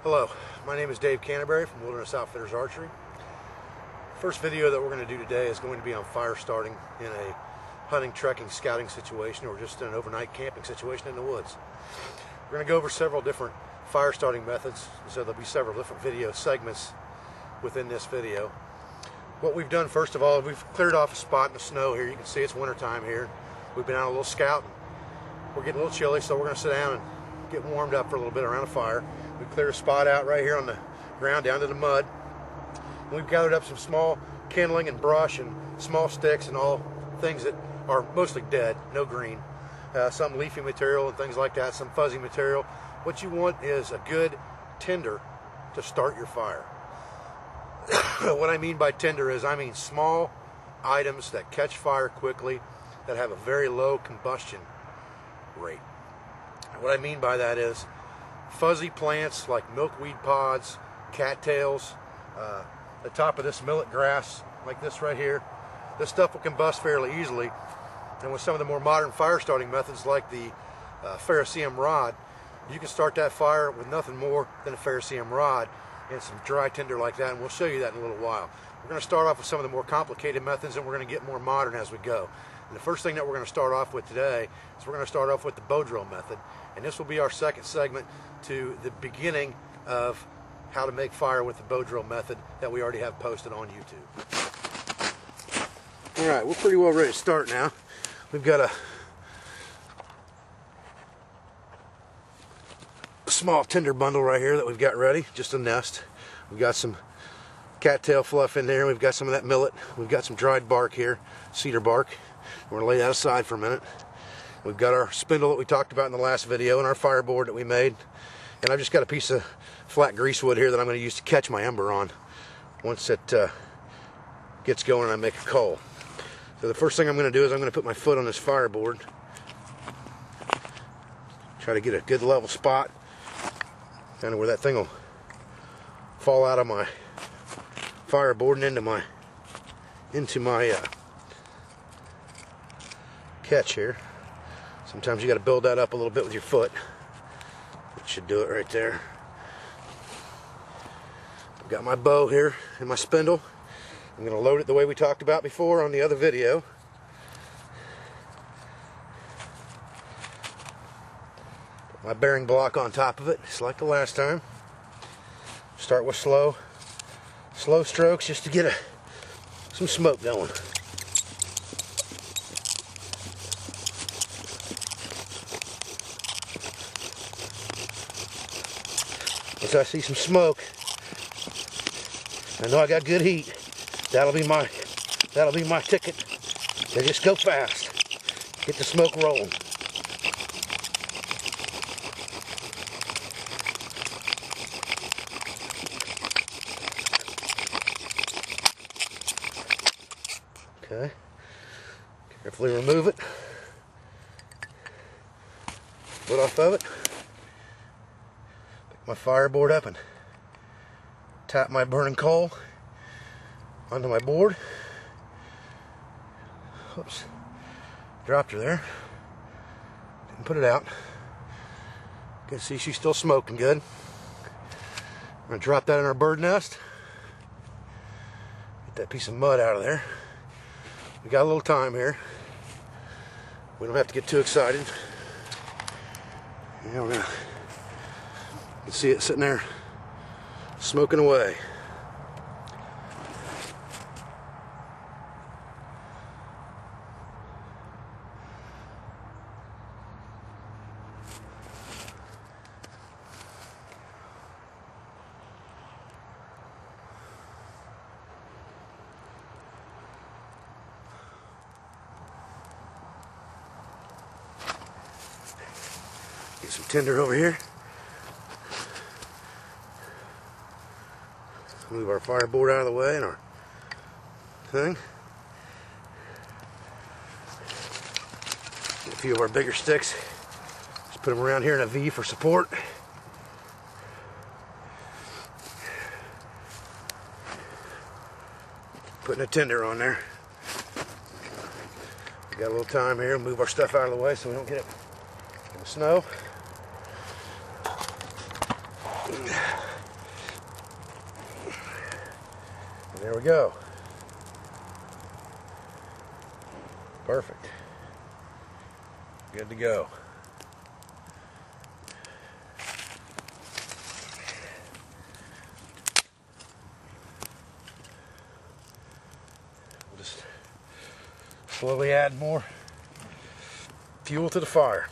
Hello, my name is Dave Canterbury from Wilderness Outfitters Archery. First video that we're going to do today is going to be on fire starting in a hunting, trekking, scouting situation, or just an overnight camping situation in the woods. We're going to go over several different fire starting methods, so there'll be several different video segments within this video. What we've done first of all, we've cleared off a spot in the snow here. You can see it's wintertime here. We've been out a little scouting. We're getting a little chilly, so we're going to sit down and get warmed up for a little bit around a fire. We cleared a spot out right here on the ground down to the mud. And we've gathered up some small kindling and brush and small sticks and all things that are mostly dead, no green. Some leafy material and things like that, some fuzzy material. What you want is a good tinder to start your fire. What I mean by tinder is I mean small items that catch fire quickly, that have a very low combustion rate. What I mean by that is fuzzy plants like milkweed pods, cattails, the top of this millet grass like this right here. This stuff will combust fairly easily, and with some of the more modern fire starting methods like the FireStarting rod, you can start that fire with nothing more than a FireStarting rod and some dry tinder like that, and we'll show you that in a little while. We're going to start off with some of the more complicated methods, and we're going to get more modern as we go. And the first thing that we're going to start off with today is we're going to start off with the bow drill method, and this will be our second segment to the beginning of how to make fire with the bow drill method that we already have posted on YouTube. Alright, we're pretty well ready to start now. We've got a small tinder bundle right here that we've got ready, just a nest. We've got some cattail fluff in there, we've got some of that millet, we've got some dried bark here, cedar bark. We're going to lay that aside for a minute. We've got our spindle that we talked about in the last video and our fireboard that we made. And I've just got a piece of flat greasewood here that I'm going to use to catch my ember on once it gets going and I make a coal. So the first thing I'm going to do is I'm going to put my foot on this fireboard. Try to get a good level spot, kind of where that thing will fall out of my fireboard and into my catch here. Sometimes you got to build that up a little bit with your foot. That should do it right there. I've got my bow here and my spindle. I'm going to load it the way we talked about before on the other video. Put my bearing block on top of it, just like the last time. Start with slow strokes just to get some smoke going. Once I see some smoke, I know I got good heat. That'll be my ticket. They just go fast. Get the smoke rolling. Okay. Carefully remove it. Foot off of it. Pick my fireboard up and tap my burning coal onto my board. Oops. Dropped her there. Didn't put it out. You can see she's still smoking good. I'm going to drop that in our bird nest. Get that piece of mud out of there. We got a little time here. We don't have to get too excited. Yeah, we're gonna, you can see it sitting there smoking away. Get some tinder over here. Move our fireboard out of the way and our thing. Get a few of our bigger sticks. Just put them around here in a V for support. Putting a tinder on there. We got a little time here. Move our stuff out of the way so we don't get it in the snow. And there we go. Perfect. Good to go. We'll just slowly add more fuel to the fire.